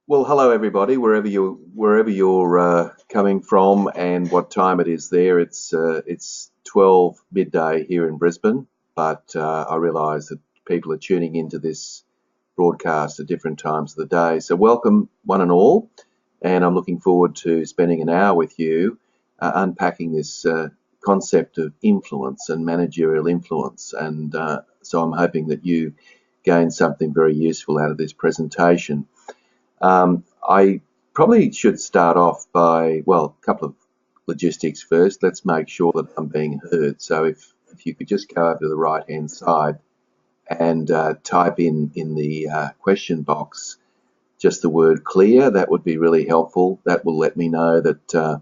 Well, hello everybody, wherever you're coming from and what time it is there. It's 12 midday here in Brisbane, but I realise that people are tuning into this broadcast at different times of the day. So welcome one and all, and I'm looking forward to spending an hour with you unpacking this concept of influence and managerial influence. And so I'm hoping that you gain something very useful out of this presentation. I probably should start off by, well, a couple of logistics first. Let's make sure that I'm being heard. So if you could just go over to the right-hand side and type in the question box just the word clear, that would be really helpful. That will let me know that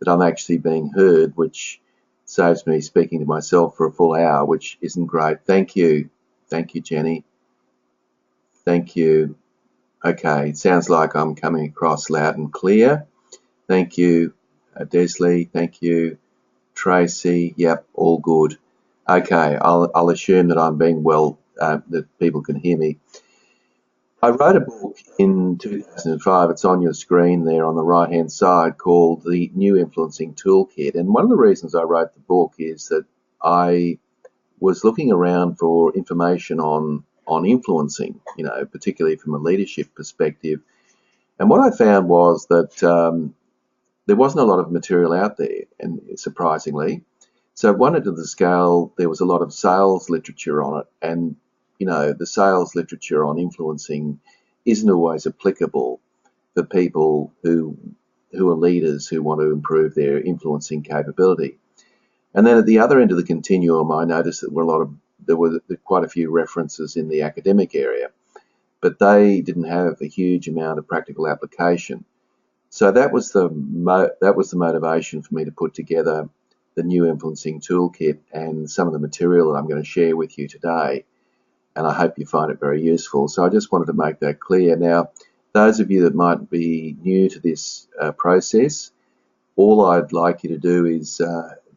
I'm actually being heard, which saves me speaking to myself for a full hour, which isn't great. Thank you. Thank you, Jenny. Thank you. Okay, it sounds like I'm coming across loud and clear. Thank you, Desley. Thank you, Tracy. Yep, all good. Okay, I'll assume that I'm being well, that people can hear me. I wrote a book in 2005. It's on your screen there on the right-hand side, called The New Influencing Toolkit. And one of the reasons I wrote the book is that I was looking around for information on influencing, particularly from a leadership perspective. And what I found was that there wasn't a lot of material out there, and surprisingly. So one end of the scale, there was a lot of sales literature on it, and the sales literature on influencing isn't always applicable for people who are leaders who want to improve their influencing capability. And then at the other end of the continuum, I noticed that there were quite a few references in the academic area, but they didn't have a huge amount of practical application. So that was the motivation for me to put together the New Influencing Toolkit and some of the material that I'm going to share with you today. And I hope you find it very useful. So I just wanted to make that clear. Now, those of you that might be new to this process, all I'd like you to do is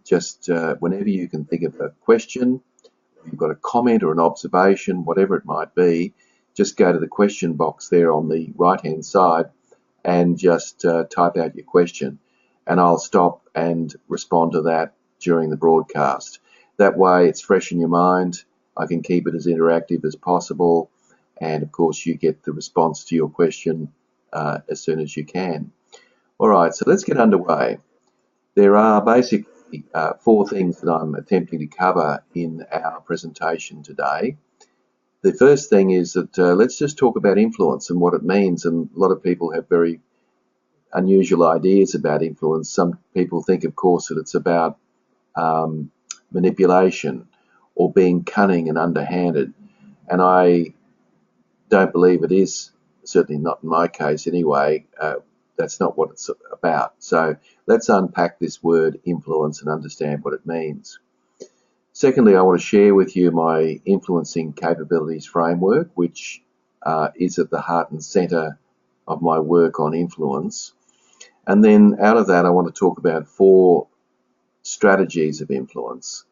just whenever you can think of a question, if you've got a comment or an observation, whatever it might be, just go to the question box there on the right-hand side and just type out your question, and I'll stop and respond to that during the broadcast. That way it's fresh in your mind. I can keep it as interactive as possible, and of course you get the response to your question as soon as you can. All right, so let's get underway. There are basically four things that I'm attempting to cover in our presentation today. The first thing is that let's just talk about influence and what it means. And a lot of people have very unusual ideas about influence. Some people think, of course, that it's about manipulation or being cunning and underhanded. And I don't believe it is, certainly not in my case anyway. That's not what it's about. So let's unpack this word influence and understand what it means. Secondly, I want to share with you my influencing capabilities framework, which is at the heart and centre of my work on influence. And then out of that, I want to talk about four strategies of influence.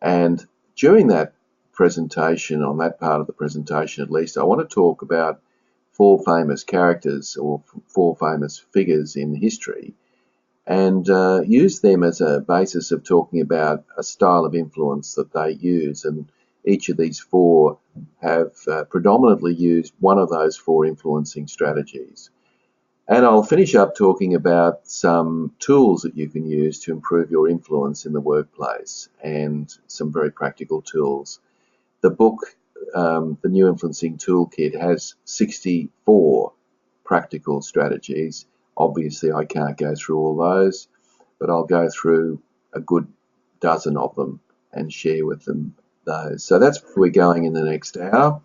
And during that presentation, on that part of the presentation at least, I want to talk about four famous characters or four famous figures in history, and use them as a basis of talking about a style of influence that they use. And each of these four have predominantly used one of those four influencing strategies. And I'll finish up talking about some tools that you can use to improve your influence in the workplace, and some very practical tools. The book, The New Influencing Toolkit, has 64 practical strategies. Obviously, I can't go through all those, but I'll go through a good dozen of them and share with them those. So that's where we're going in the next hour.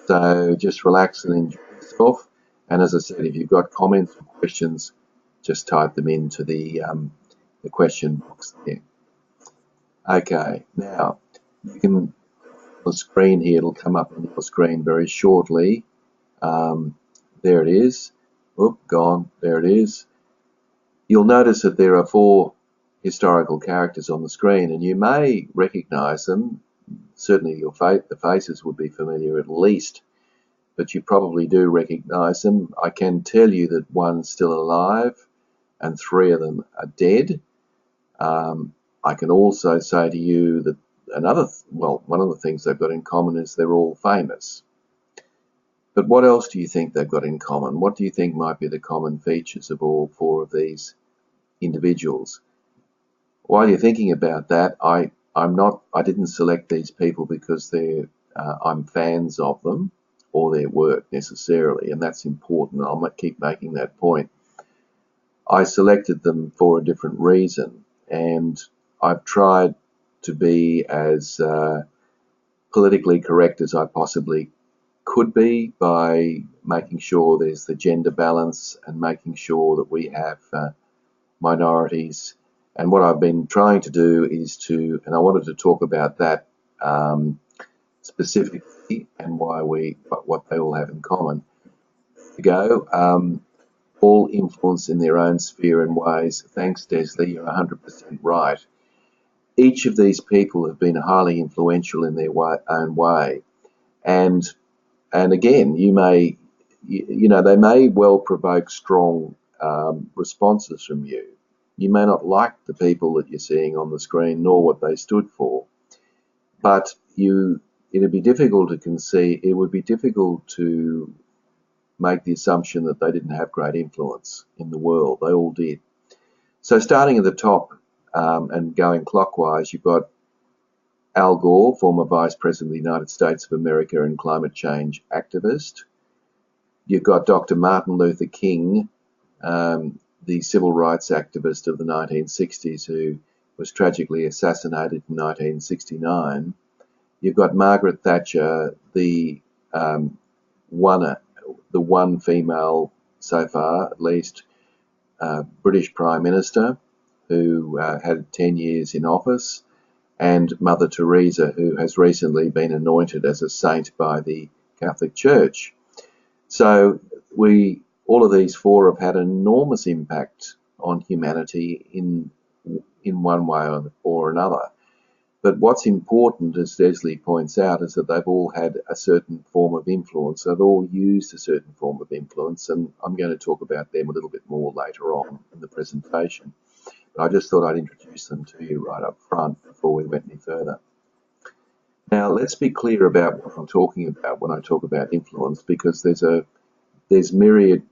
So just relax and enjoy yourself. And as I said, if you've got comments or questions, just type them into the question box there. Okay, now you can, on the screen here, it'll come up on your screen very shortly. There it is. Oop, gone. There it is. You'll notice that there are four historical characters on the screen, and you may recognize them. Certainly the faces would be familiar at least. but you probably do recognise them. I can tell you that one's still alive and 3 of them are dead. I can also say to you that one of the things they've got in common is they're all famous. But what else do you think they've got in common? What do you think might be the common features of all 4 of these individuals? While you're thinking about that, I didn't select these people because I'm fans of them or their work necessarily, and that's important. I'll keep making that point. I selected them for a different reason, and I've tried to be as politically correct as I possibly could be by making sure there's the gender balance and making sure that we have minorities. And what I've been trying to do is and I wanted to talk about that specifically and what they all have in common. All influence in their own sphere and ways. Thanks, Desley, you're 100% right. Each of these people have been highly influential in their own way. And again, they may well provoke strong responses from you. You may not like the people that you're seeing on the screen nor what they stood for, but it would be difficult to make the assumption that they didn't have great influence in the world. They all did. So starting at the top and going clockwise, you've got Al Gore, former Vice President of the United States of America and climate change activist. You've got Dr. Martin Luther King, the civil rights activist of the 1960s who was tragically assassinated in 1969. You've got Margaret Thatcher, the one female so far, at least, British Prime Minister who had 10 years in office, and Mother Teresa, who has recently been anointed as a saint by the Catholic Church. So all of these 4 have had an enormous impact on humanity in one way or another. But what's important, as Desley points out, is that they've all had a certain form of influence. They've all used a certain form of influence, and I'm going to talk about them a little bit more later on in the presentation. But I just thought I'd introduce them to you right up front before we went any further. Now, let's be clear about what I'm talking about when I talk about influence, because there's myriad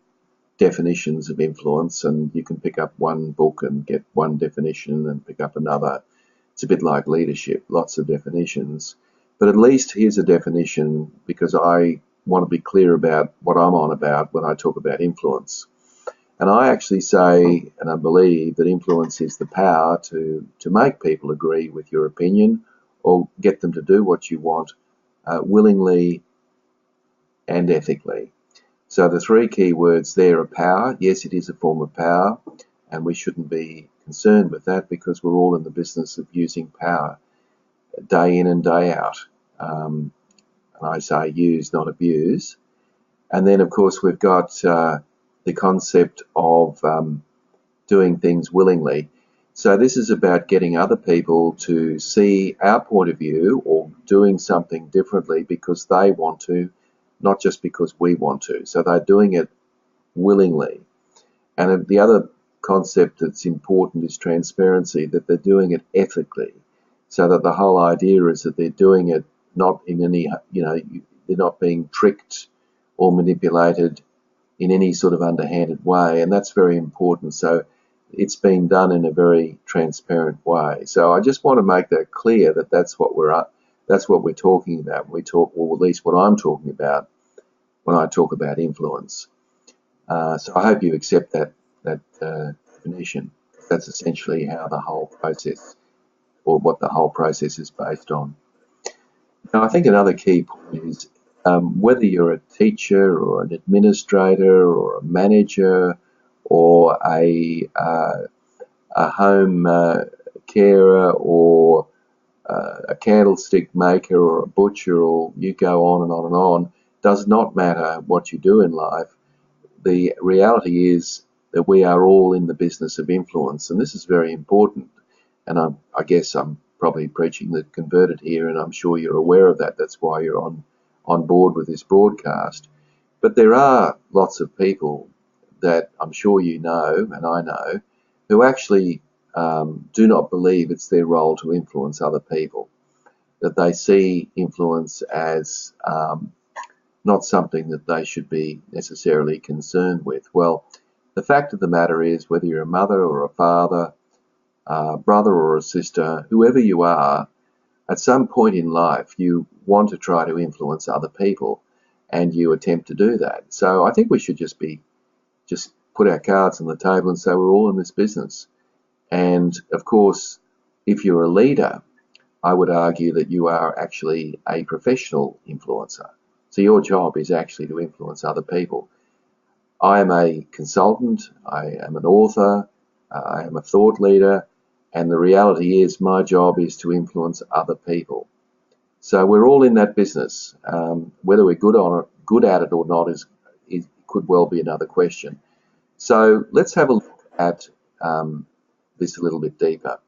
definitions of influence, and you can pick up one book and get one definition and pick up another. It's a bit like leadership, lots of definitions. But at least here's a definition, because I want to be clear about what I'm on about when I talk about influence. And I actually say, and I believe, that influence is the power to make people agree with your opinion or get them to do what you want willingly and ethically. So the 3 key words there are power. Yes, it is a form of power, and we shouldn't be concerned with that because we're all in the business of using power day in and day out. And I say use, not abuse. And then, of course, we've got the concept of doing things willingly. So this is about getting other people to see our point of view or doing something differently because they want to, not just because we want to. So they're doing it willingly. And the other concept that's important is transparency, that they're doing it ethically. So that the whole idea is that they're doing it not in any, they're not being tricked or manipulated in any sort of underhanded way. And that's very important. So it's been done in a very transparent way. So I just want to make that clear that that's what we're talking about. Or at least what I'm talking about when I talk about influence. So I hope you accept that definition. That's essentially how the whole process, or what the whole process is based on. Now, I think another key point is whether you're a teacher or an administrator or a manager or a home carer or a candlestick maker or a butcher, or you go on and on and on, does not matter what you do in life. The reality is that we are all in the business of influence, and this is very important. And I guess I'm probably preaching the converted here, and I'm sure you're aware of that. That's why you're on board with this broadcast. But there are lots of people that I'm sure you know, and I know, who actually do not believe it's their role to influence other people, that they see influence as not something that they should be necessarily concerned with. Well, the fact of the matter is, whether you're a mother or a father, brother or a sister, whoever you are, at some point in life you want to try to influence other people, and you attempt to do that. So I think we should just put our cards on the table and say we're all in this business. And of course, if you're a leader, I would argue that you are actually a professional influencer. So your job is actually to influence other people. I am a consultant, I am an author, I am a thought leader, and the reality is my job is to influence other people. So we're all in that business. Whether we're good at it or not could well be another question. So let's have a look at this a little bit deeper.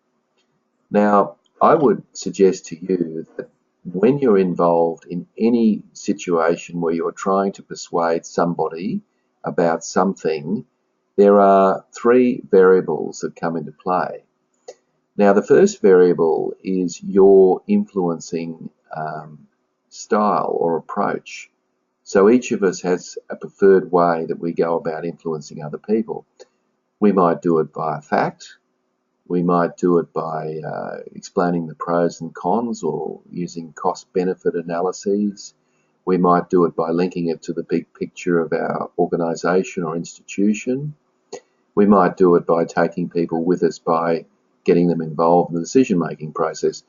Now, I would suggest to you that when you're involved in any situation where you're trying to persuade somebody about something, there are three variables that come into play. Now, the first variable is your influencing style or approach. So each of us has a preferred way that we go about influencing other people. We might do it by fact. We might do it by explaining the pros and cons or using cost-benefit analyses. We might do it by linking it to the big picture of our organisation or institution. We might do it by taking people with us by getting them involved in the decision-making process.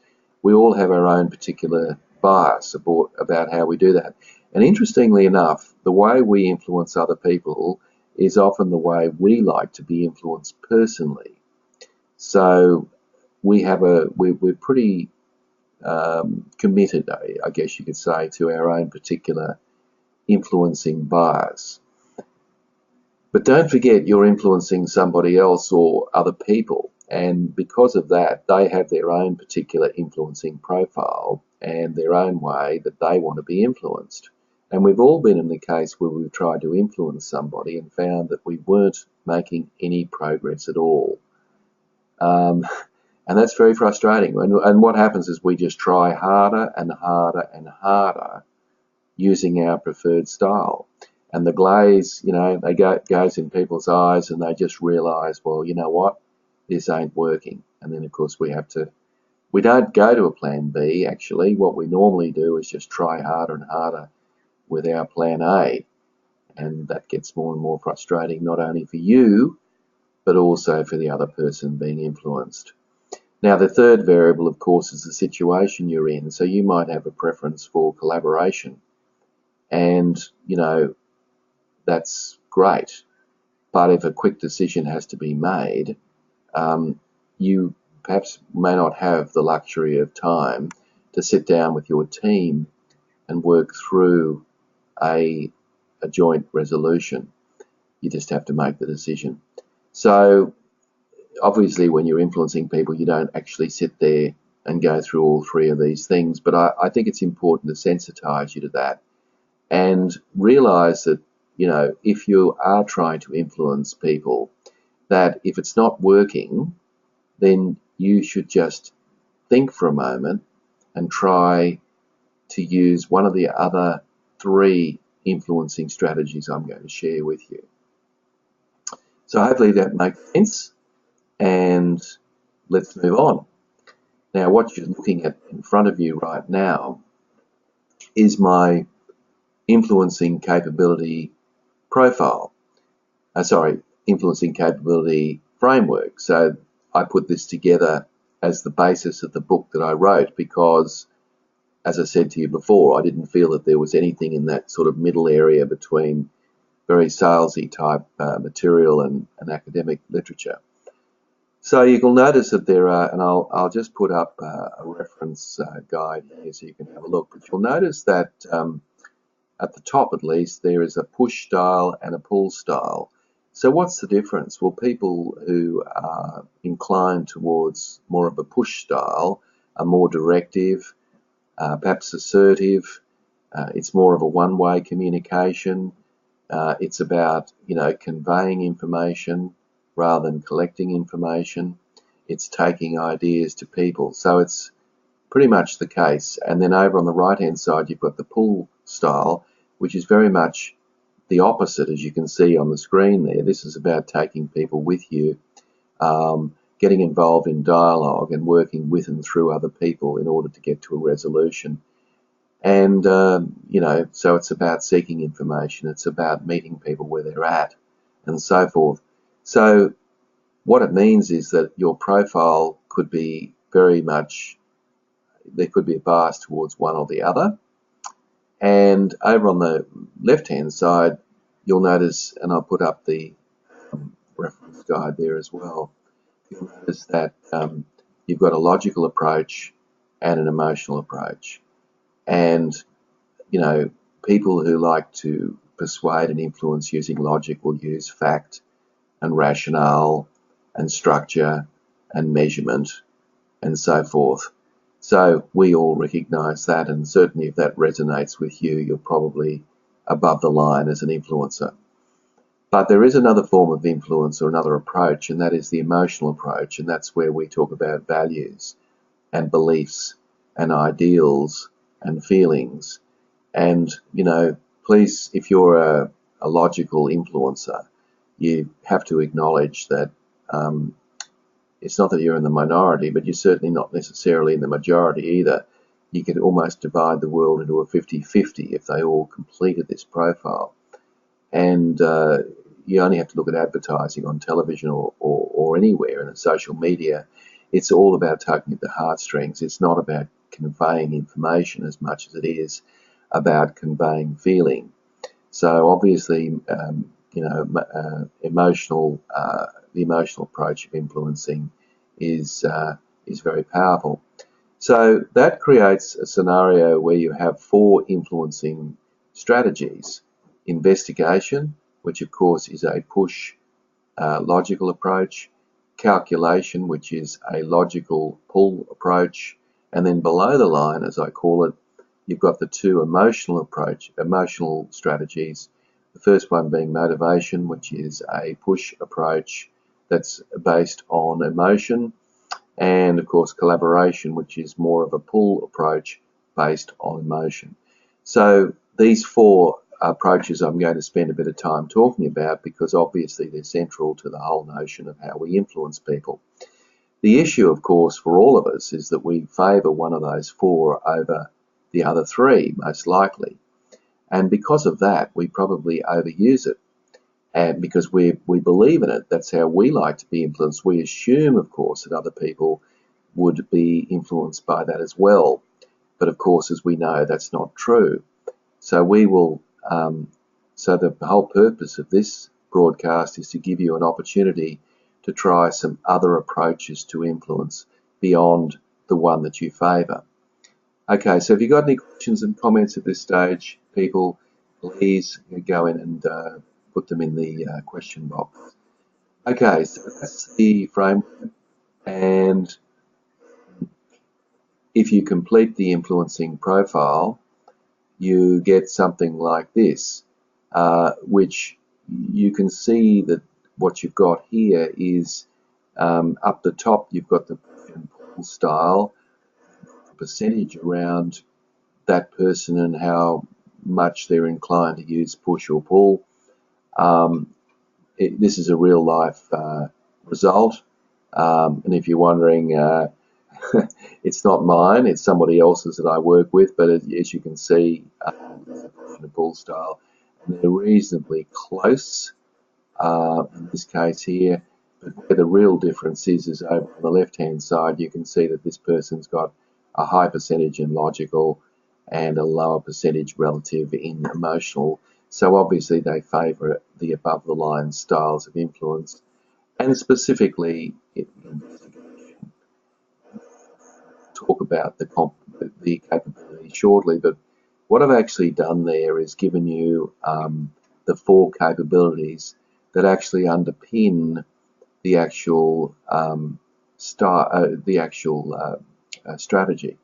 We all have our own particular bias about how we do that. And interestingly enough, the way we influence other people is often the way we like to be influenced personally. So we're pretty committed, I guess you could say, to our own particular influencing bias. But don't forget, you're influencing somebody else or other people, and because of that, they have their own particular influencing profile and their own way that they want to be influenced. And we've all been in the case where we've tried to influence somebody and found that we weren't making any progress at all. And that's very frustrating. And what happens is we just try harder and harder and harder using our preferred style. And the glaze, they goes in people's eyes and they just realise, well, you know what, this ain't working. And then, of course, we don't go to a plan B, actually. What we normally do is just try harder and harder with our plan A. And that gets more and more frustrating, not only for you, but also for the other person being influenced. Now, the third variable, of course, is the situation you're in. So you might have a preference for collaboration. And, that's great. But if a quick decision has to be made, you perhaps may not have the luxury of time to sit down with your team and work through a joint resolution. You just have to make the decision. So obviously when you're influencing people, you don't actually sit there and go through all three of these things, but I think it's important to sensitize you to that and realize that, if you are trying to influence people, that if it's not working, then you should just think for a moment and try to use one of the other three influencing strategies I'm going to share with you. So hopefully that makes sense, and let's move on. Now, what you're looking at in front of you right now is my influencing capability profile. Influencing capability framework. So I put this together as the basis of the book that I wrote because, as I said to you before, I didn't feel that there was anything in that sort of middle area between very salesy type material and academic literature. So you will notice that there are, and I'll just put up a reference guide here so you can have a look, but you'll notice that at the top at least there is a push style and a pull style. So what's the difference? Well, people who are inclined towards more of a push style are more directive, perhaps assertive. It's more of a one-way communication. It's about, conveying information rather than collecting information. It's taking ideas to people. So it's pretty much the case. And then over on the right-hand side, you've got the pull style, which is very much the opposite, as you can see on the screen there. This is about taking people with you, getting involved in dialogue and working with and through other people in order to get to a resolution. And, so it's about seeking information. It's about meeting people where they're at and so forth. So what it means is that your profile could be very much, there could be a bias towards one or the other. And over on the left-hand side, you'll notice, and I'll put up the reference guide there as well, you'll notice that you've got a logical approach and an emotional approach. And, people who like to persuade and influence using logic will use fact and rationale and structure and measurement and so forth. So we all recognise that, and certainly if that resonates with you, you're probably above the line as an influencer. But there is another form of influence or another approach, and that is the emotional approach, and that's where we talk about values and beliefs and ideals and feelings. And, please, if you're a logical influencer, you have to acknowledge that it's not that you're in the minority, but you're certainly not necessarily in the majority either. You could almost divide the world into a 50-50 if they all completed this profile. And you only have to look at advertising on television or anywhere in social media. It's all about tugging at the heartstrings. It's not about conveying information as much as it is about conveying feeling. So obviously, the emotional approach of influencing is very powerful. So that creates a scenario where you have 4 influencing strategies: investigation, which of course is a push logical approach; calculation, which is a logical pull approach; and then below the line, as I call it, you've got the 2 emotional strategies. The first one being motivation, which is a push approach that's based on emotion, and of course collaboration, which is more of a pull approach based on emotion. So these 4 approaches I'm going to spend a bit of time talking about because obviously they're central to the whole notion of how we influence people. The issue, of course, for all of us is that we favour one of those 4 over the other 3, most likely. And because of that, we probably overuse it. And because we believe in it, that's how we like to be influenced. We assume, of course, that other people would be influenced by that as well. But of course, as we know, that's not true. So we will. So the whole purpose of this broadcast is to give you an opportunity to try some other approaches to influence beyond the one that you favour. Okay, so if you've got any questions and comments at this stage, people, please go in and put them in the question box. Okay, so that's the framework, and if you complete the influencing profile, you get something like this, which you can see that what you've got here is up the top you've got the pull style, percentage around that person and how much they're inclined to use push or pull. This is a real life result, and if you're wondering, it's not mine, it's somebody else's that I work with, but as you can see, the pull style, and they're reasonably close in this case here, but where the real difference is over on the left hand side. You can see that this person's got a high percentage in logical and a lower percentage relative in emotional. So obviously they favour the above the line styles of influence, and specifically investigation. Talk about the capability shortly, but what I've actually done there is given you the 4 capabilities that actually underpin the actual strategy.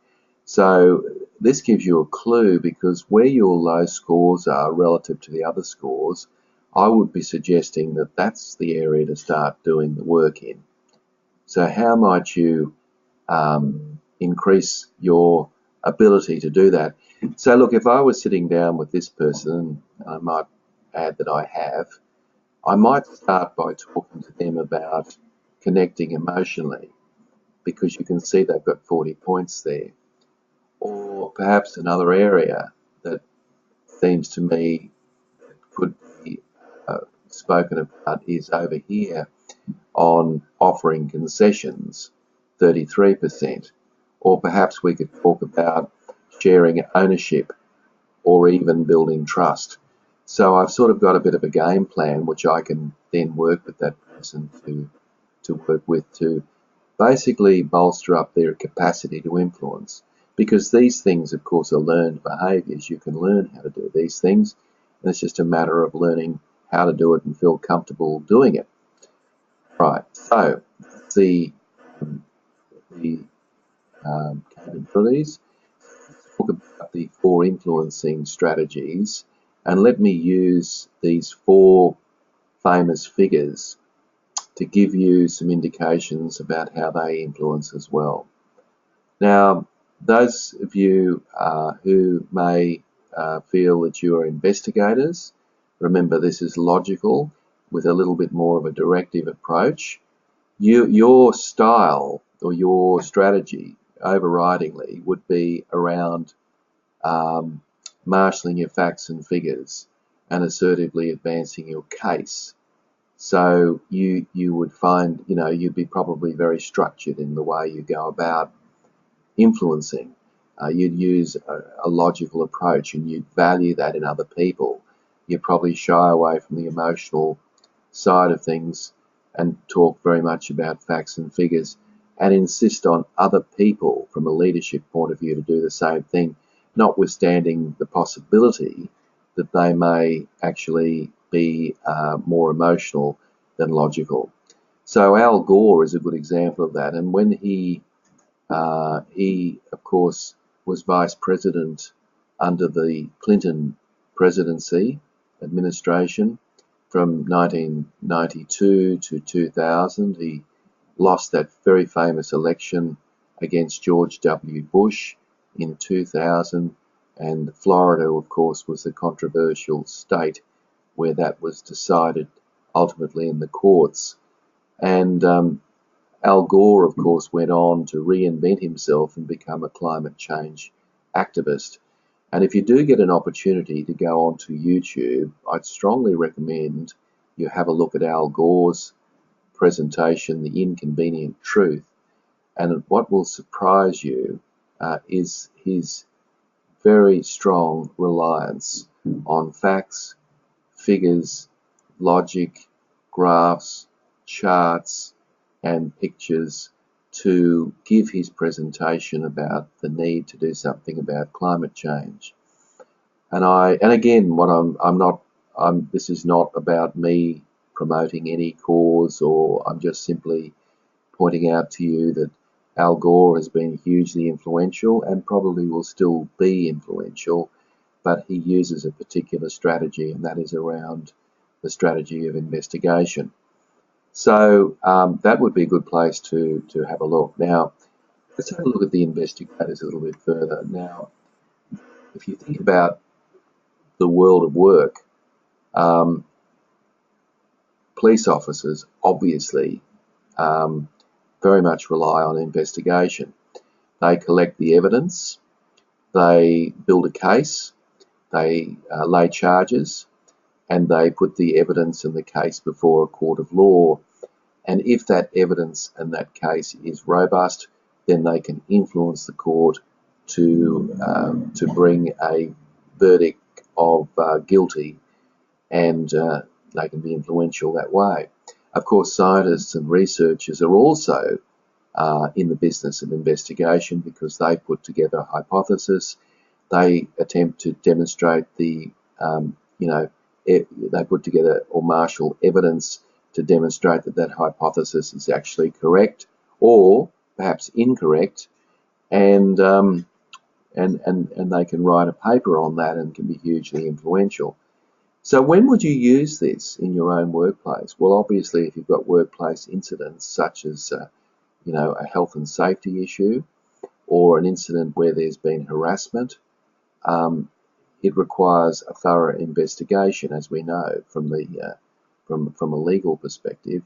So this gives you a clue, because where your low scores are relative to the other scores, I would be suggesting that that's the area to start doing the work in. So how might you increase your ability to do that? So look, if I was sitting down with this person, I might add that I might start by talking to them about connecting emotionally, because you can see they've got 40 points there. Or perhaps another area that seems to me could be spoken about is over here on offering concessions, 33%. Or perhaps we could talk about sharing ownership, or even building trust. So I've sort of got a bit of a game plan which I can then work with that person to work with, to basically bolster up their capacity to influence. Because these things, of course, are learned behaviours. You can learn how to do these things, and it's just a matter of learning how to do it and feel comfortable doing it. Right, so the capabilities. Talk about the 4 influencing strategies, and let me use these 4 famous figures to give you some indications about how they influence as well. Now, those of you who may feel that you are investigators, remember this is logical with a little bit more of a directive approach. Your style or your strategy overridingly would be around marshalling your facts and figures and assertively advancing your case. So you would find, you'd be probably very structured in the way you go about influencing. You'd use a logical approach, and you'd value that in other people. You'd probably shy away from the emotional side of things and talk very much about facts and figures, and insist on other people from a leadership point of view to do the same thing, notwithstanding the possibility that they may actually be more emotional than logical. So Al Gore is a good example of that, and when he of course was vice president under the Clinton presidency administration from 1992 to 2000. He lost that very famous election against George W. Bush in 2000, and Florida, of course, was the controversial state where that was decided ultimately in the courts. And Al Gore, of course, went on to reinvent himself and become a climate change activist. And if you do get an opportunity to go onto YouTube, I'd strongly recommend you have a look at Al Gore's presentation, The Inconvenient Truth. And what will surprise you is his very strong reliance on facts, figures, logic, graphs, charts, and pictures to give his presentation about the need to do something about climate change. And again, this is not about me promoting any cause, or I'm just simply pointing out to you that Al Gore has been hugely influential and probably will still be influential, but he uses a particular strategy, and that is around the strategy of investigation. So that would be a good place to have a look. Now, let's have a look at the investigators a little bit further. Now, if you think about the world of work, police officers obviously very much rely on investigation. They collect the evidence, they build a case, they lay charges, and they put the evidence and the case before a court of law. And if that evidence and that case is robust, then they can influence the court to bring a verdict of guilty, and they can be influential that way. Of course, scientists and researchers are also in the business of investigation, because they put together a hypothesis. They attempt to demonstrate they put together or marshal evidence to demonstrate that that hypothesis is actually correct or perhaps incorrect, and and they can write a paper on that and can be hugely influential. So when would you use this in your own workplace? Well, obviously, if you've got workplace incidents such as a health and safety issue, or an incident where there's been harassment, it requires a thorough investigation, as we know from a legal perspective.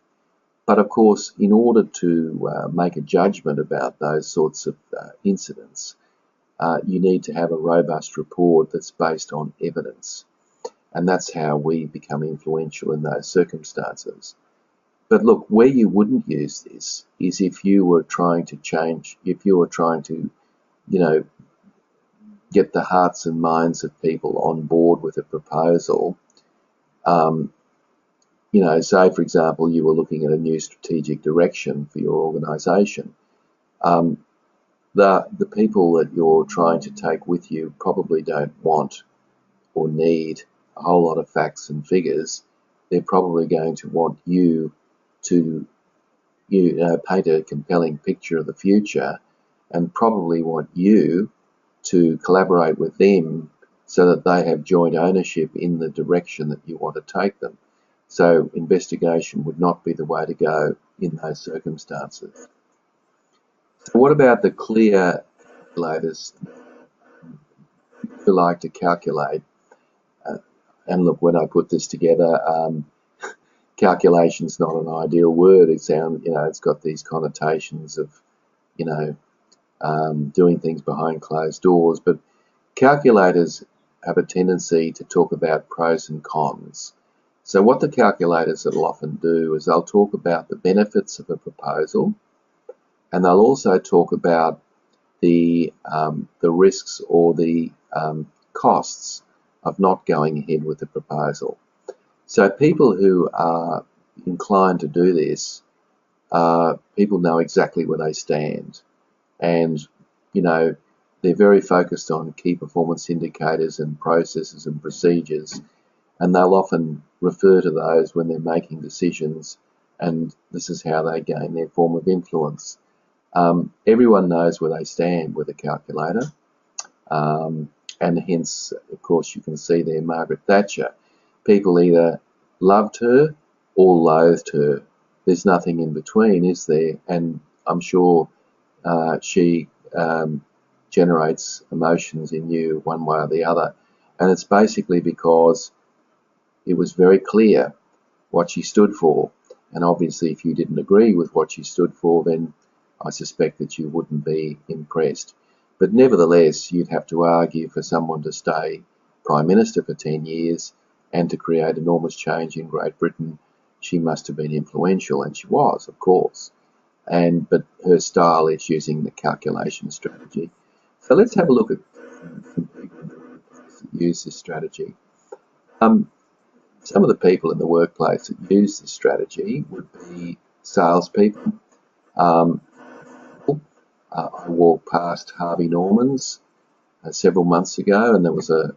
But of course, in order to make a judgment about those sorts of incidents, you need to have a robust report that's based on evidence. And that's how we become influential in those circumstances. But look, where you wouldn't use this is if you were trying to get the hearts and minds of people on board with a proposal. Say for example, you were looking at a new strategic direction for your organisation. The people that you're trying to take with you probably don't want or need a whole lot of facts and figures. They're probably going to want you to paint a compelling picture of the future, and probably want you to collaborate with them so that they have joint ownership in the direction that you want to take them. So investigation would not be the way to go in those circumstances. So what about the clear calculators who like to calculate? And look, when I put this together, calculation's not an ideal word. It's got these connotations of, doing things behind closed doors. But calculators have a tendency to talk about pros and cons. So what the calculators will often do is they'll talk about the benefits of a proposal, and they'll also talk about the risks or the costs of not going ahead with the proposal. So people who are inclined to do this, people know exactly where they stand, and they're very focused on key performance indicators and processes and procedures, and they'll often refer to those when they're making decisions, and this is how they gain their form of influence. Everyone knows where they stand with a calculator, and hence, of course, you can see there Margaret Thatcher. People either loved her or loathed her. There's nothing in between, is there? And I'm sure she generates emotions in you one way or the other. And it's basically because it was very clear what she stood for. And obviously, if you didn't agree with what she stood for, then I suspect that you wouldn't be impressed. But nevertheless, you'd have to argue for someone to stay Prime Minister for 10 years and to create enormous change in Great Britain. She must have been influential, and she was, of course. But her style is using the calculation strategy. So let's have a look at some people that use this strategy. Some of the people in the workplace that use this strategy would be salespeople. I walked past Harvey Norman's several months ago, and there was a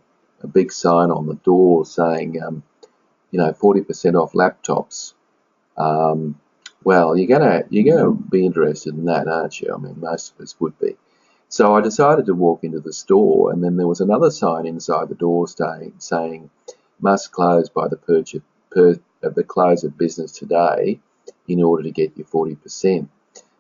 big sign on the door saying, 40% off laptops. Well, you're gonna be interested in that, aren't you? I mean, most of us would be. So I decided to walk into the store, and then there was another sign inside the door saying must close by the close of business today in order to get your 40%.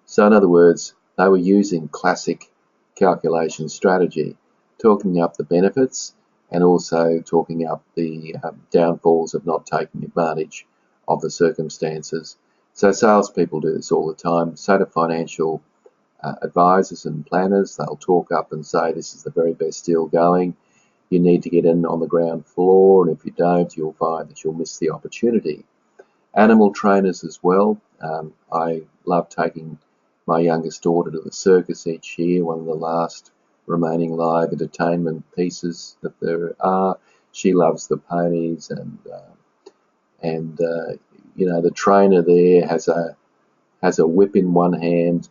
So in other words, they were using classic calculation strategy, talking up the benefits and also talking up the downfalls of not taking advantage of the circumstances. So salespeople do this all the time. So do financial advisors and planners. They'll talk up and say, this is the very best deal going. You need to get in on the ground floor, and if you don't, you'll find that you'll miss the opportunity. Animal trainers as well. I love taking my youngest daughter to the circus each year, one of the last remaining live entertainment pieces that there are. She loves the ponies, and the trainer there has a whip in one hand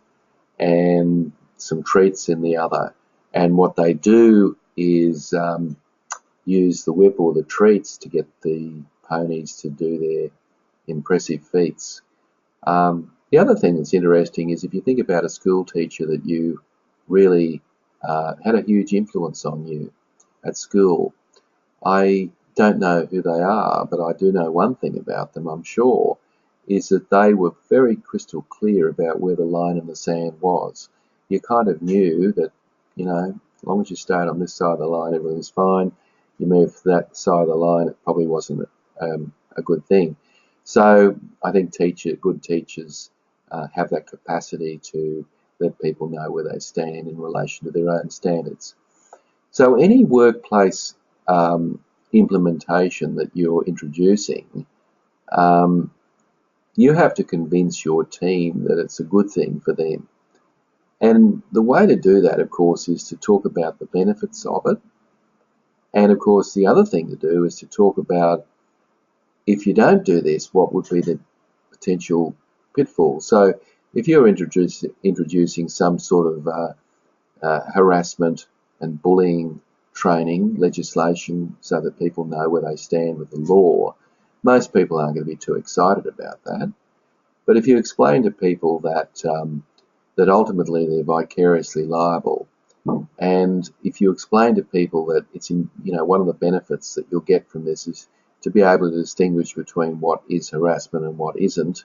and some treats in the other. And what they do is use the whip or the treats to get the ponies to do their impressive feats. The other thing that's interesting is if you think about a school teacher that you really had a huge influence on you at school. I don't know who they are, but I do know one thing about them, I'm sure, is that they were very crystal clear about where the line in the sand was. You kind of knew that, as long as you stayed on this side of the line, everything's fine. You move to that side of the line, it probably wasn't a good thing. So I think good teachers have that capacity to let people know where they stand in relation to their own standards. So any workplace implementation that you're introducing, you have to convince your team that it's a good thing for them. And the way to do that, of course, is to talk about the benefits of it. And of course, the other thing to do is to talk about, if you don't do this, what would be the potential pitfalls. So if you're introducing some sort of harassment and bullying training, legislation, so that people know where they stand with the law, most people aren't going to be too excited about that. But if you explain to people that that ultimately they're vicariously liable, and if you explain to people that it's one of the benefits that you'll get from this is to be able to distinguish between what is harassment and what isn't,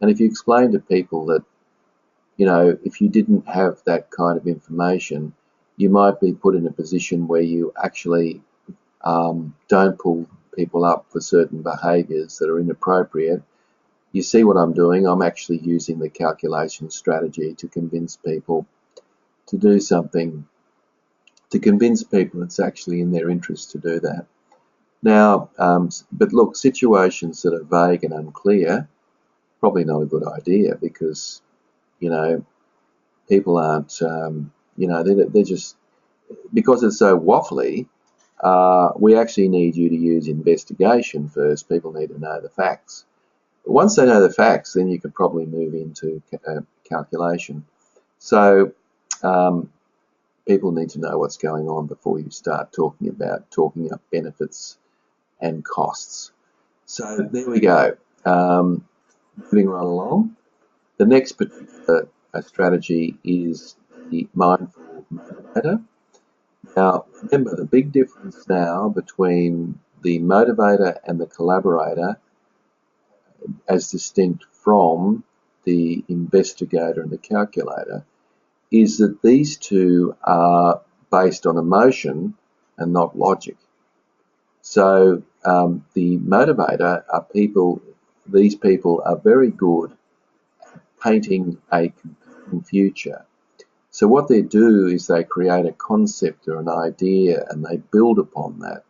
and if you explain to people that if you didn't have that kind of information, you might be put in a position where you actually don't pull people up for certain behaviours that are inappropriate. You see what I'm doing? I'm actually using the calculation strategy to convince people to do something, to convince people it's actually in their interest to do that. Now, but look, situations that are vague and unclear, probably not a good idea, because people aren't, they're just, because it's so waffly, we actually need you to use investigation first. People need to know the facts. But once they know the facts, then you could probably move into calculation. So people need to know what's going on before you start talking up benefits and costs. So there we go. Moving right along. The next particular strategy is the mindful motivator. Now, remember, the big difference now between the motivator and the collaborator, as distinct from the investigator and the calculator, is that these two are based on emotion and not logic. So the motivator are these people are very good at painting a compelling future. So what they do is they create a concept or an idea and they build upon that.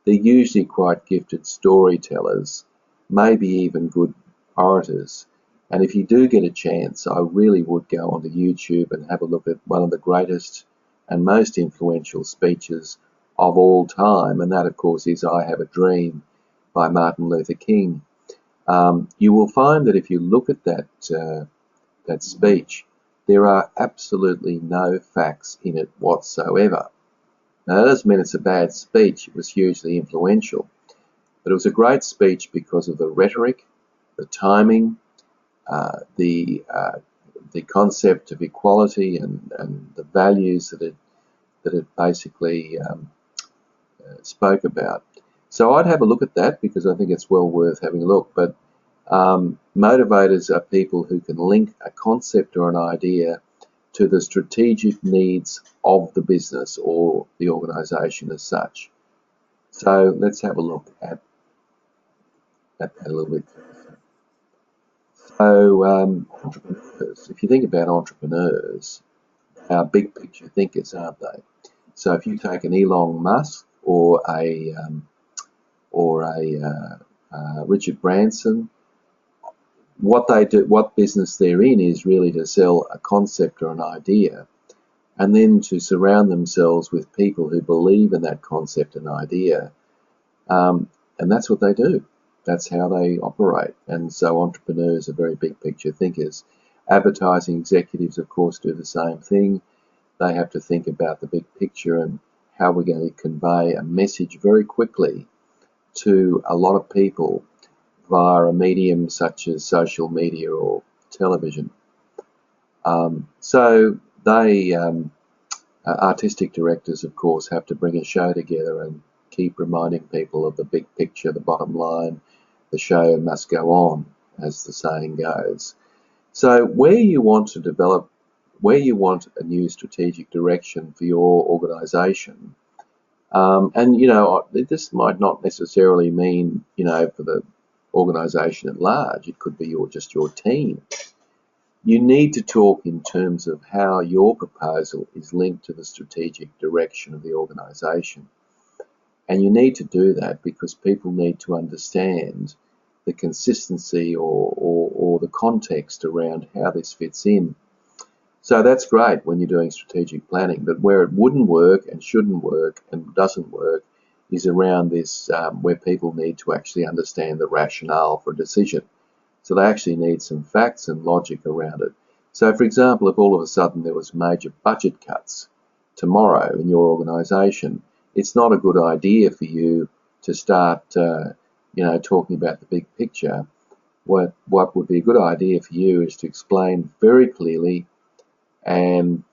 They're usually quite gifted storytellers, maybe even good orators. And if you do get a chance, I really would go onto YouTube and have a look at one of the greatest and most influential speeches of all time, and that, of course, is I Have a Dream by Martin Luther King. You will find that if you look at that speech, there are absolutely no facts in it whatsoever. Now, that doesn't mean it's a bad speech. It was hugely influential. But it was a great speech because of the rhetoric, the timing, the concept of equality and the values that it basically spoke about. So I'd have a look at that because I think it's well worth having a look. But motivators are people who can link a concept or an idea to the strategic needs of the business or the organisation as such. So let's have a look at that a little bit. So entrepreneurs, if you think about entrepreneurs, they are big picture thinkers, aren't they? So if you take an Elon Musk or a Richard Branson, what they do, what business they're in, is really to sell a concept or an idea, and then to surround themselves with people who believe in that concept and idea, and that's what they do. That's how they operate. And so entrepreneurs are very big picture thinkers. Advertising executives, of course, do the same thing. They have to think about the big picture and how we're going to convey a message very quickly to a lot of people via a medium such as social media or television. So they Artistic directors, of course, have to bring a show together and keep reminding people of the big picture, the bottom line. The show must go on, as the saying goes. So where you want a new strategic direction for your organisation, and this might not necessarily mean for the organisation at large. It could be just your team. You need to talk in terms of how your proposal is linked to the strategic direction of the organisation. And you need to do that because people need to understand the consistency or the context around how this fits in. So that's great when you're doing strategic planning, but where it wouldn't work and shouldn't work and doesn't work is around this where people need to actually understand the rationale for a decision. So they actually need some facts and logic around it. So, for example, if all of a sudden there was major budget cuts tomorrow in your organisation, it's not a good idea for you to start, talking about the big picture. What would be a good idea for you is to explain very clearly and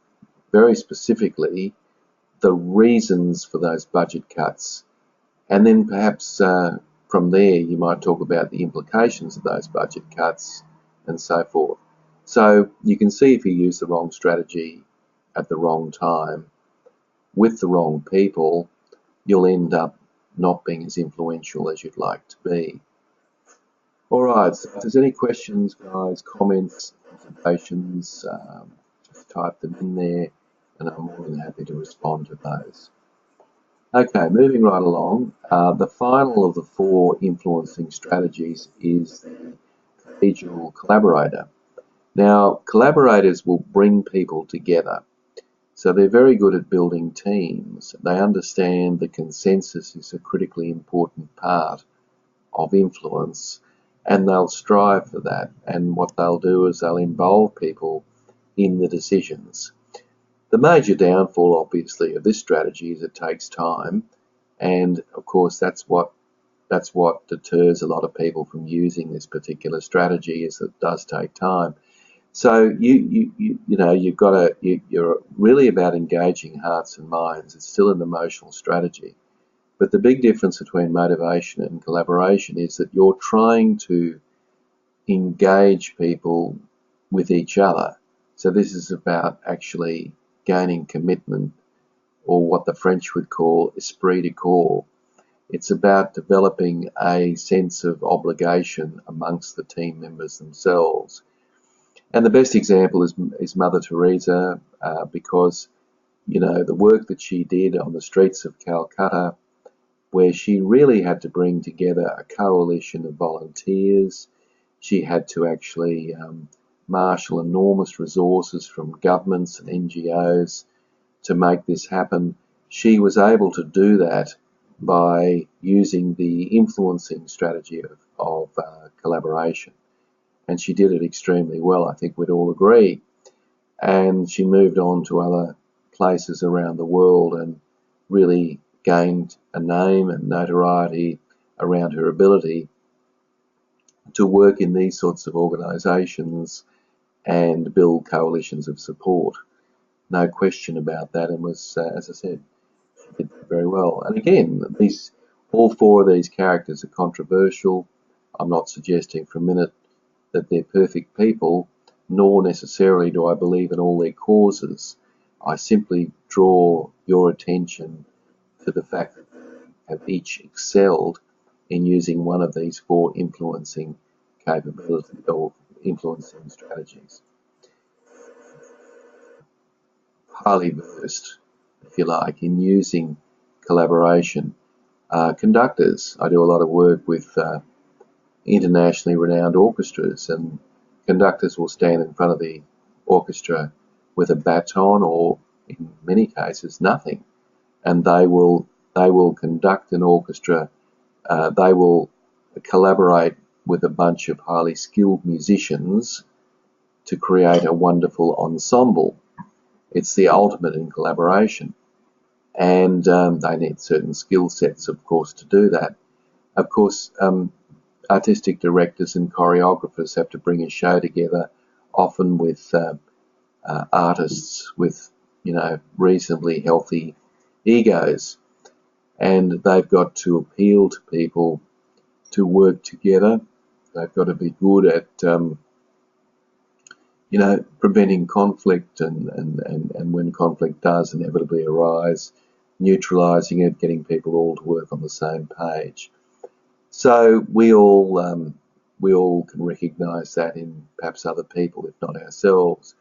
very specifically the reasons for those budget cuts, and then perhaps from there you might talk about the implications of those budget cuts and so forth. So you can see if you use the wrong strategy at the wrong time with the wrong people, you'll end up not being as influential as you'd like to be. All right, so if there's any questions, guys, comments, observations, just type them in there and I'm more than happy to respond to those. Okay, moving right along, the final of the 4 influencing strategies is the collegial collaborator. Now, collaborators will bring people together. So they're very good at building teams. They understand the consensus is a critically important part of influence, and they'll strive for that. And what they'll do is they'll involve people in the decisions. The major downfall, obviously, of this strategy is it takes time, and of course that's what deters a lot of people from using this particular strategy, is that it does take time. So you're really about engaging hearts and minds. It's still an emotional strategy, but the big difference between motivation and collaboration is that you're trying to engage people with each other. So this is about actually gaining commitment, or what the French would call esprit de corps. It's about developing a sense of obligation amongst the team members themselves. And the best example is Mother Teresa, because the work that she did on the streets of Calcutta, where she really had to bring together a coalition of volunteers. She had to actually marshal enormous resources from governments and NGOs to make this happen. She was able to do that by using the influencing strategy of collaboration. And she did it extremely well, I think we'd all agree. And she moved on to other places around the world and really gained a name and notoriety around her ability to work in these sorts of organisations and build coalitions of support. No question about that, and was, as I said, she did very well. And again, all 4 of these characters are controversial. I'm not suggesting for a minute that they're perfect people, nor necessarily do I believe in all their causes. I simply draw your attention to the fact that they have each excelled in using one of these 4 influencing capabilities or influencing strategies. Highly versed, if you like, in using collaboration. Conductors, I do a lot of work with internationally renowned orchestras, and conductors will stand in front of the orchestra with a baton, or in many cases nothing, and they will conduct an orchestra. They will collaborate with a bunch of highly skilled musicians to create a wonderful ensemble. It's the ultimate in collaboration, and they need certain skill sets, of course, to do that. Of course, artistic directors and choreographers have to bring a show together, often with artists with reasonably healthy egos, and they've got to appeal to people to work together. They've got to be good at preventing conflict, and when conflict does inevitably arise, neutralising it, getting people all to work on the same page. So we all can recognise that in perhaps other people, if not ourselves.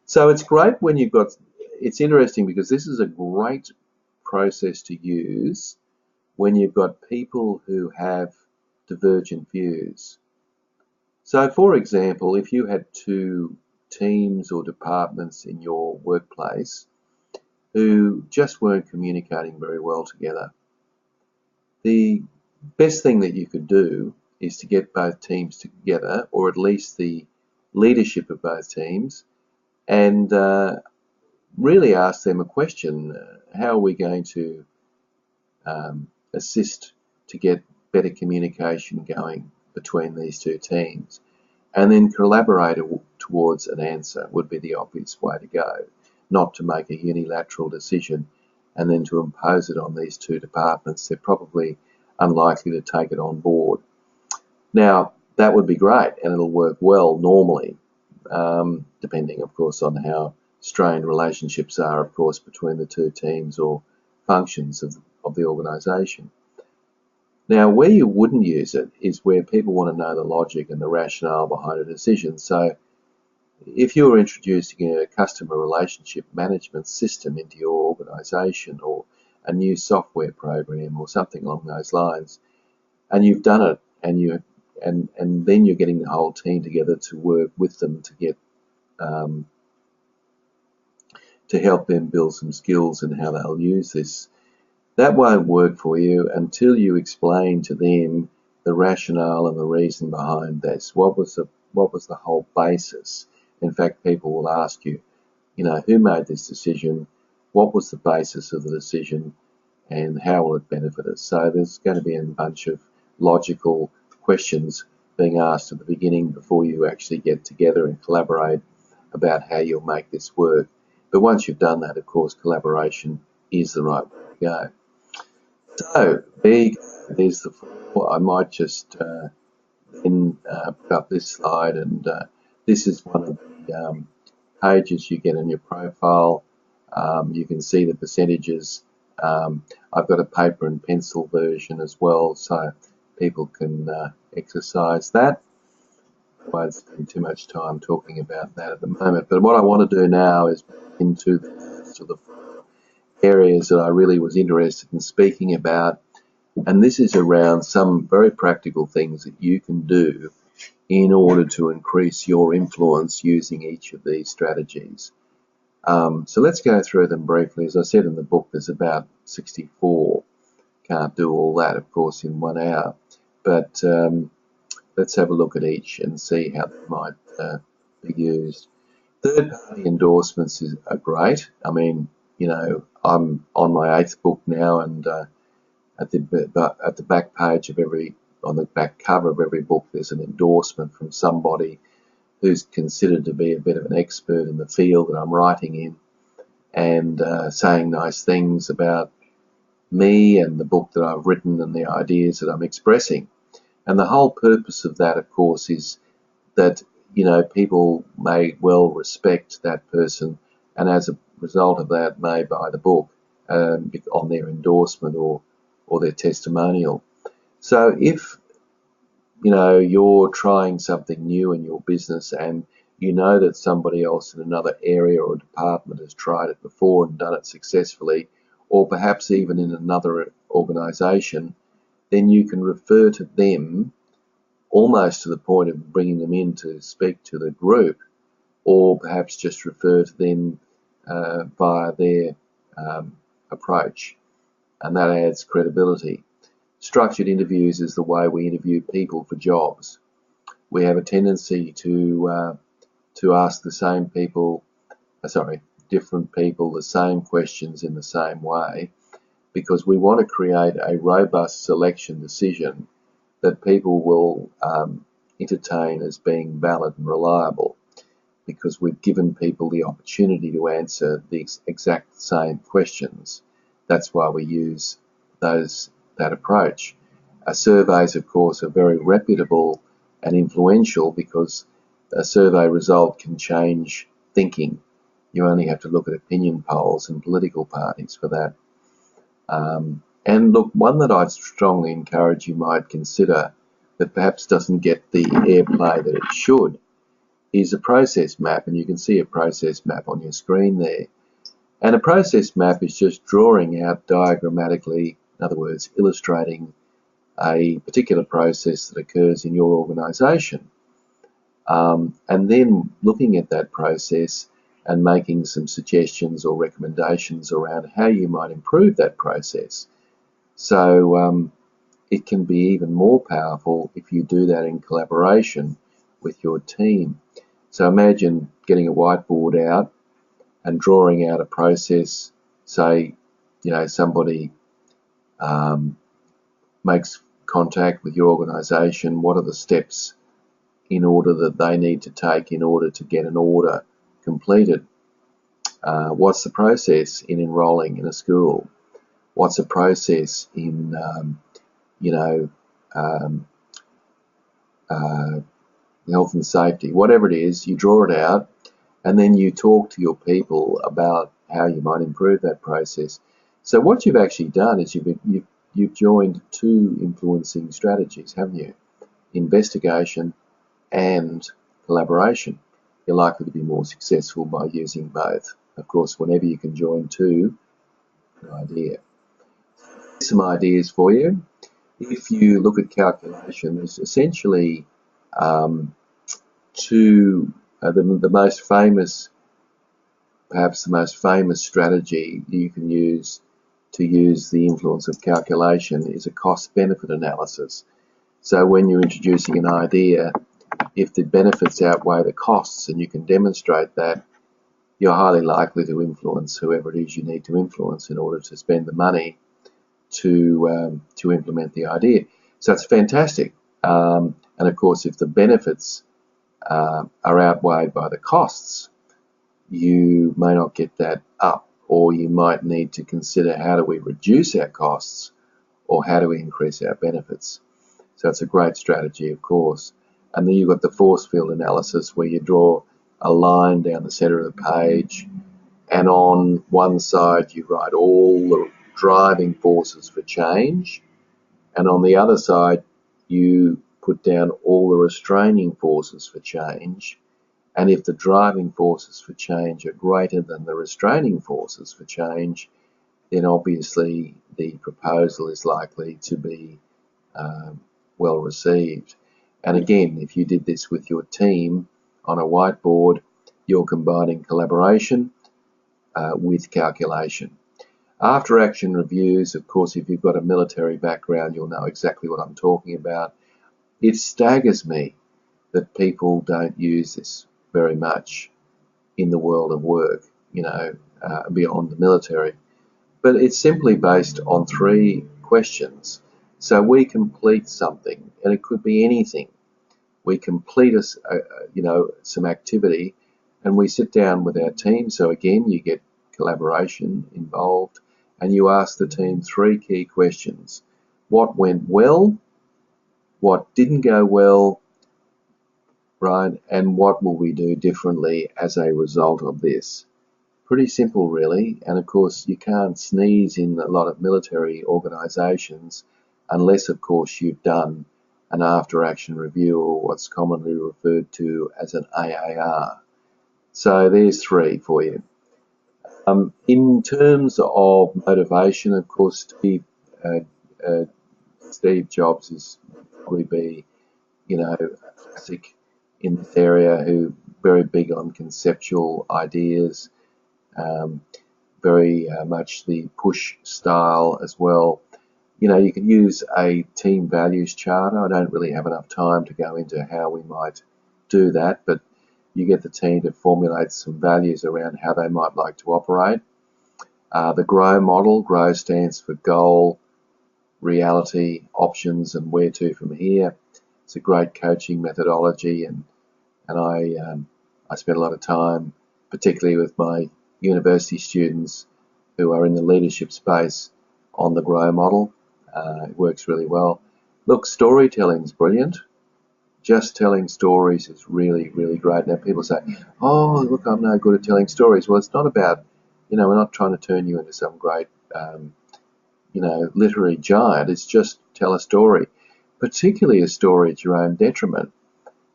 So it's great when it's interesting because this is a great process to use when you've got people who have divergent views. So, for example, if you had two teams or departments in your workplace who just weren't communicating very well together, the best thing that you could do is to get both teams together, or at least the leadership of both teams, and really ask them a question. How are we going to assist to get better communication going between these two teams? And then collaborate towards an answer would be the obvious way to go, not to make a unilateral decision and then to impose it on these two departments. They're probably unlikely to take it on board. Now, that would be great, and it'll work well normally, depending, of course, on how strained relationships are, of course, between the two teams or functions of the organisation. Now, where you wouldn't use it is where people want to know the logic and the rationale behind a decision. So if you're introducing a customer relationship management system into your organisation, or a new software program or something along those lines, and you've done it, and then you're getting the whole team together to work with them to get to help them build some skills in how they'll use this. That won't work for you until you explain to them the rationale and the reason behind this. What was the whole basis? In fact, people will ask you, who made this decision? What was the basis of the decision? And how will it benefit us? So there's going to be a bunch of logical questions being asked at the beginning before you actually get together and collaborate about how you'll make this work. But once you've done that, of course, collaboration is the right way to go. So there's the four. I might just then put up this slide, and this is one of the pages you get in your profile. You can see the percentages. I've got a paper and pencil version as well, so people can exercise that. I won't spend too much time talking about that at the moment, but what I want to do now is into the areas that I really was interested in speaking about, and this is around some very practical things that you can do in order to increase your influence using each of these strategies. So let's go through them briefly. As I said in the book, there's about 64. Can't do all that, of course, in 1 hour, but let's have a look at each and see how they might be used. Third-party endorsements are great. I mean, I'm on my 8th book now, and at the back page of on the back cover of every book, there's an endorsement from somebody who's considered to be a bit of an expert in the field that I'm writing in, and saying nice things about me and the book that I've written and the ideas that I'm expressing. And the whole purpose of that, of course, is that people may well respect that person, and as a result of that may buy the book on their endorsement or their testimonial. So if you're trying something new in your business, and that somebody else in another area or department has tried it before and done it successfully, or perhaps even in another organisation, then you can refer to them almost to the point of bringing them in to speak to the group, or perhaps just refer to them via their approach, and that adds credibility. Structured interviews is the way we interview people for jobs. We have a tendency to ask different people the same questions in the same way, because we want to create a robust selection decision that people will entertain as being valid and reliable. because we've given people the opportunity to answer the exact same questions. That's why we use that approach. Surveys, of course, are very reputable and influential because a survey result can change thinking. You only have to look at opinion polls and political parties for that. And look, one that I'd strongly encourage you might consider that perhaps doesn't get the airplay that it should is a process map, and you can see a process map on your screen there. And a process map is just drawing out diagrammatically, in other words, illustrating a particular process that occurs in your organisation. And then looking at that process and making some suggestions or recommendations around how you might improve that process. So it can be even more powerful if you do that in collaboration with your team. So imagine getting a whiteboard out and drawing out a process. Say, somebody makes contact with your organisation. What are the steps in order that they need to take in order to get an order completed? What's the process in enrolling in a school? What's the process in, health and safety? Whatever it is, you draw it out, and then you talk to your people about how you might improve that process. So what you've actually done is you've joined two influencing strategies, haven't you? Investigation and collaboration. You're likely to be more successful by using both. Of course, whenever you can join two, an idea. Some ideas for you. If you look at calculation, there's essentially the most famous, perhaps the most famous strategy you can use to use the influence of calculation is a cost-benefit analysis. So when you're introducing an idea, if the benefits outweigh the costs and you can demonstrate that, you're highly likely to influence whoever it is you need to influence in order to spend the money to implement the idea. So it's fantastic. And of course, if the benefits are outweighed by the costs, you may not get that up, or you might need to consider how do we reduce our costs or how do we increase our benefits. So it's a great strategy, of course. And then you've got the force field analysis where you draw a line down the center of the page, and on one side you write all the driving forces for change, and on the other side you put down all the restraining forces for change. And if the driving forces for change are greater than the restraining forces for change, then obviously the proposal is likely to be well received. And again, if you did this with your team on a whiteboard, you're combining collaboration with calculation. After action reviews, of course, if you've got a military background, you'll know exactly what I'm talking about. It staggers me that people don't use this very much in the world of work, beyond the military. But it's simply based on 3 questions. So we complete something, and it could be anything. We complete some activity, and we sit down with our team. So again, you get collaboration involved, and you ask the team 3 key questions. What went well? What didn't go well? Right? And what will we do differently as a result of this? Pretty simple, really. And of course, you can't sneeze in a lot of military organisations unless, of course, you've done an after-action review, or what's commonly referred to as an AAR. So there's 3 for you. In terms of motivation, of course, Steve Jobs is probably be, a classic in this area, who very big on conceptual ideas, very much the push style as well. You could use a team values charter. I don't really have enough time to go into how we might do that, but you get the team to formulate some values around how they might like to operate. The GROW model, GROW stands for goal, reality, options, and where to from here. It's a great coaching methodology, and I I spend a lot of time, particularly with my university students who are in the leadership space, on the GROW model. It works really well. Look, storytelling's brilliant. Just telling stories is really, really great. Now people say, oh, look, I'm no good at telling stories. Well, it's not about, we're not trying to turn you into some great, literary giant. It's just tell a story, particularly a story at your own detriment.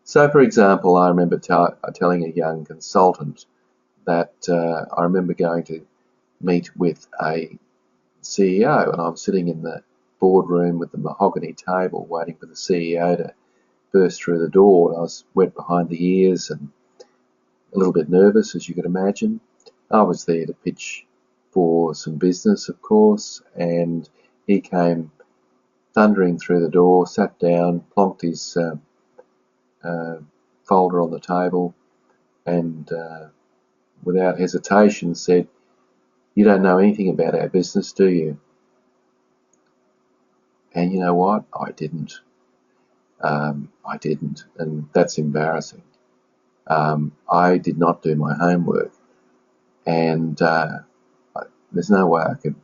So, for example, I remember telling a young consultant that I remember going to meet with a CEO, and I'm sitting in the boardroom with the mahogany table waiting for the CEO to burst through the door. And I was wet behind the ears and a little bit nervous, as you could imagine. I was there to pitch for some business, of course, and he came thundering through the door, sat down, plonked his folder on the table, and without hesitation said, "You don't know anything about our business, do you?" And you know what? I didn't. And that's embarrassing. I did not do my homework, and there's no way I could,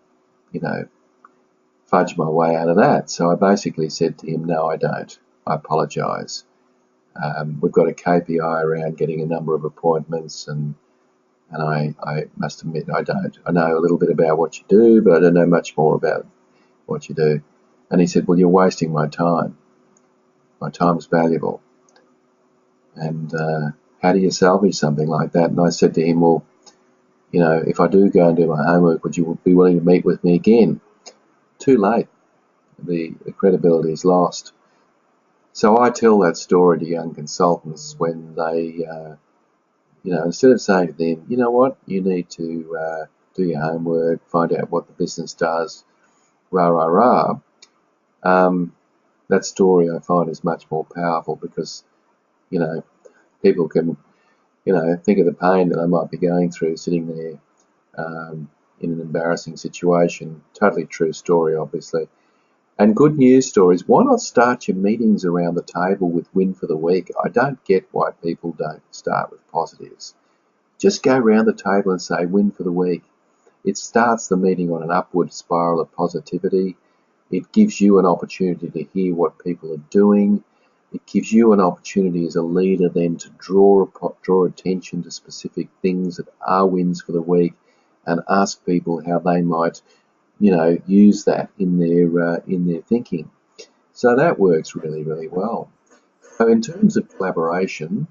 fudge my way out of that. So I basically said to him, "No, I don't. I apologise. We've got a KPI around getting a number of appointments, and I must admit I don't. I know a little bit about what you do, but I don't know much more about what you do." And he said, "Well, you're wasting my time. My time's valuable. And how do you salvage something like that?" And I said to him, "Well, if I do go and do my homework, would you be willing to meet with me again?" Too late. The credibility is lost. So I tell that story to young consultants when they, instead of saying to them, "You know what, you need to do your homework, find out what the business does, rah, rah, rah." That story I find is much more powerful because, people can, think of the pain that they might be going through sitting there in an embarrassing situation. Totally true story, obviously. And good news stories. Why not start your meetings around the table with win for the week? I don't get why people don't start with positives. Just go around the table and say win for the week. It starts the meeting on an upward spiral of positivity. It gives you an opportunity to hear what people are doing. It gives you an opportunity as a leader then to draw attention to specific things that are wins for the week and ask people how they might, use that in their thinking. So that works really, really well. So in terms of collaboration,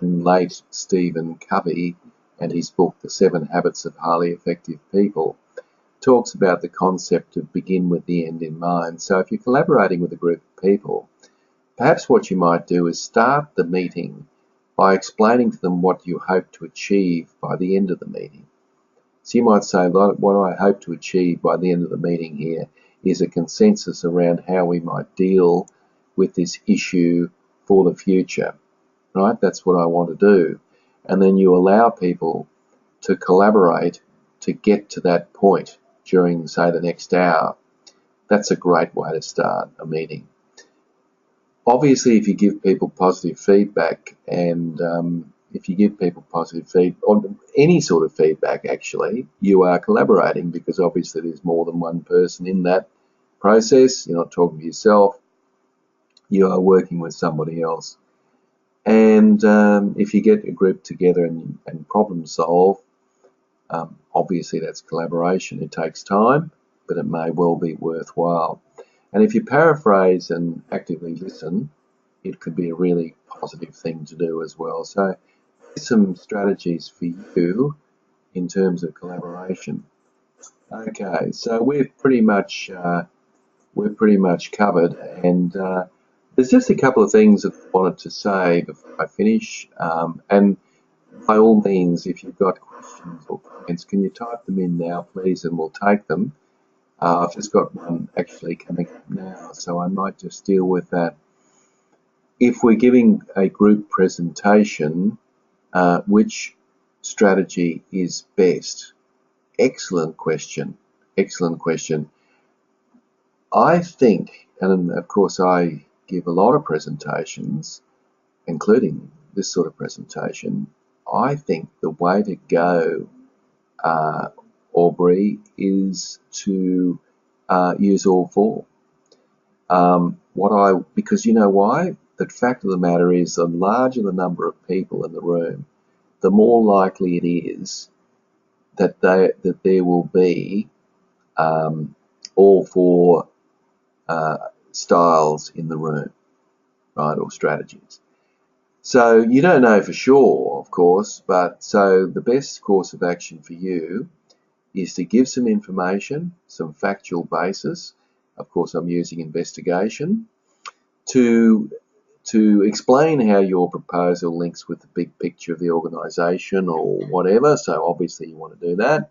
late Stephen Covey and his book, The 7 Habits of Highly Effective People, talks about the concept of begin with the end in mind. So if you're collaborating with a group of people, perhaps what you might do is start the meeting by explaining to them what you hope to achieve by the end of the meeting. So you might say, what I hope to achieve by the end of the meeting here is a consensus around how we might deal with this issue for the future, right? That's what I want to do. And then you allow people to collaborate to get to that point during, say, the next hour. That's a great way to start a meeting. Obviously, if you give people positive feedback and if you give people positive feedback, or any sort of feedback actually, you are collaborating because obviously there's more than one person in that process. You're not talking to yourself, you are working with somebody else. And if you get a group together and problem solve, obviously that's collaboration. It takes time, but it may well be worthwhile. And if you paraphrase and actively listen, it could be a really positive thing to do as well. So some strategies for you in terms of collaboration. Okay, so we're pretty much covered, and there's just a couple of things that I wanted to say before I finish. And by all means, if you've got questions or comments, can you type them in now, please, and we'll take them. I've just got one actually coming up now, so I might just deal with that. If we're giving a group presentation, which strategy is best? Excellent question. Excellent question. I think, and of course I give a lot of presentations, including this sort of presentation, I think the way to go, Aubrey, is to use all four. Because you know why? The fact of the matter is, the larger the number of people in the room, the more likely it is that there will be all four styles in the room, right, or strategies. So you don't know for sure, of course, but so the best course of action for you is to give some information, some factual basis. Of course, I'm using investigation to explain how your proposal links with the big picture of the organisation or whatever. So obviously you want to do that.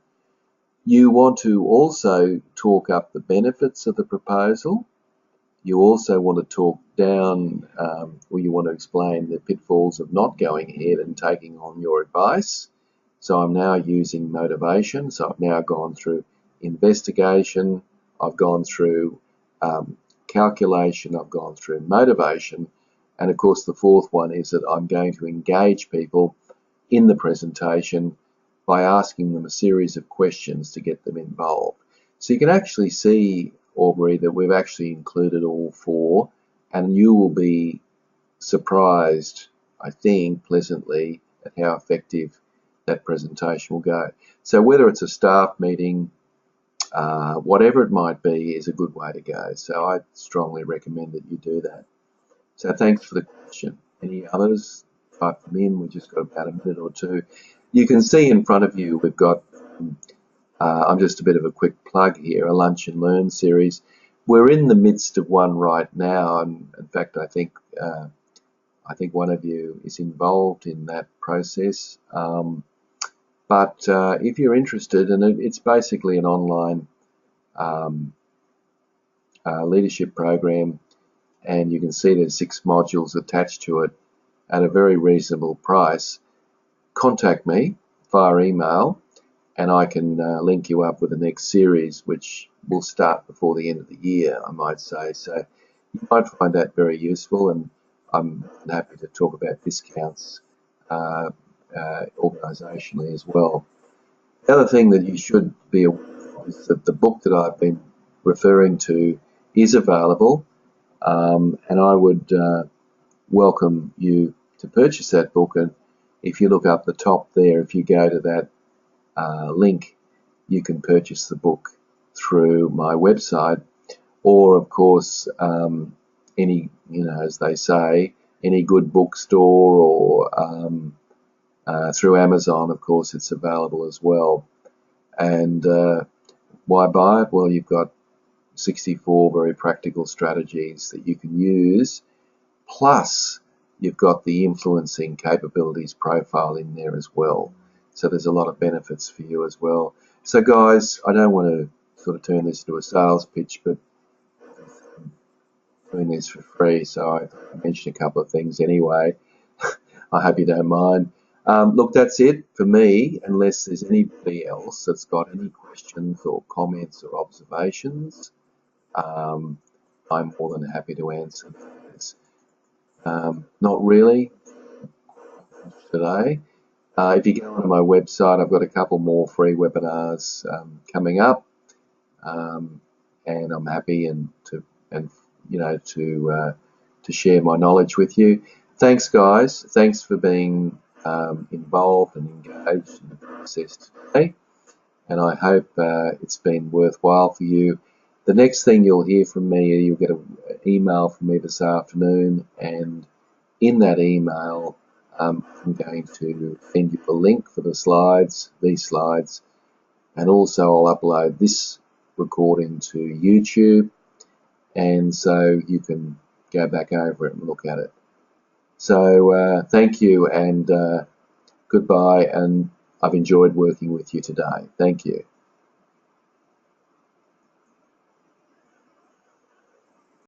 You want to also talk up the benefits of the proposal. You also want to talk down, or you want to explain the pitfalls of not going ahead and taking on your advice. So I'm now using motivation. So I've now gone through investigation, I've gone through calculation, I've gone through motivation, and of course the fourth one is that I'm going to engage people in the presentation by asking them a series of questions to get them involved. So you can actually see, Aubrey, that we've actually included all four, and you will be surprised, I think, pleasantly at how effective that presentation will go. So whether it's a staff meeting, whatever it might be, is a good way to go. So I strongly recommend that you do that. So thanks for the question. Any others? Type them in. We've just got about a minute or two. You can see in front of you we've got, I'm just a bit of a quick plug here, a Lunch and Learn series. We're in the midst of one right now, and in fact I think one of you is involved in that process. But if you're interested, and it's basically an online leadership program, and you can see there's 6 modules attached to it at a very reasonable price, contact me via email and I can link you up with the next series, which will start before the end of the year, I might say. So you might find that very useful, and I'm happy to talk about discounts organisationally as well. The other thing that you should be aware of is that the book that I've been referring to is available, and I would welcome you to purchase that book. And if you look up the top there, if you go to that link, you can purchase the book through my website, or of course any, as they say, any good bookstore, or through Amazon. Of course, it's available as well. And why buy it? Well, you've got 64 very practical strategies that you can use, plus you've got the influencing capabilities profile in there as well. So there's a lot of benefits for you as well. So guys, I don't want to sort of turn this into a sales pitch, but I'm doing this for free, so I mentioned a couple of things anyway. I hope you don't mind. Look, that's it for me, unless there's anybody else that's got any questions or comments or observations. I'm more than happy to answer those. Not really today. If you go onto my website, I've got a couple more free webinars coming up, and I'm happy to share my knowledge with you. Thanks, guys. Thanks for being involved and engaged in the process today, and I hope it's been worthwhile for you. The next thing you'll hear from me, you'll get an email from me this afternoon, and in that email I'm going to send you a link for these slides, and also I'll upload this recording to YouTube, and so you can go back over it and look at it. So thank you, and goodbye, and I've enjoyed working with you today. Thank you.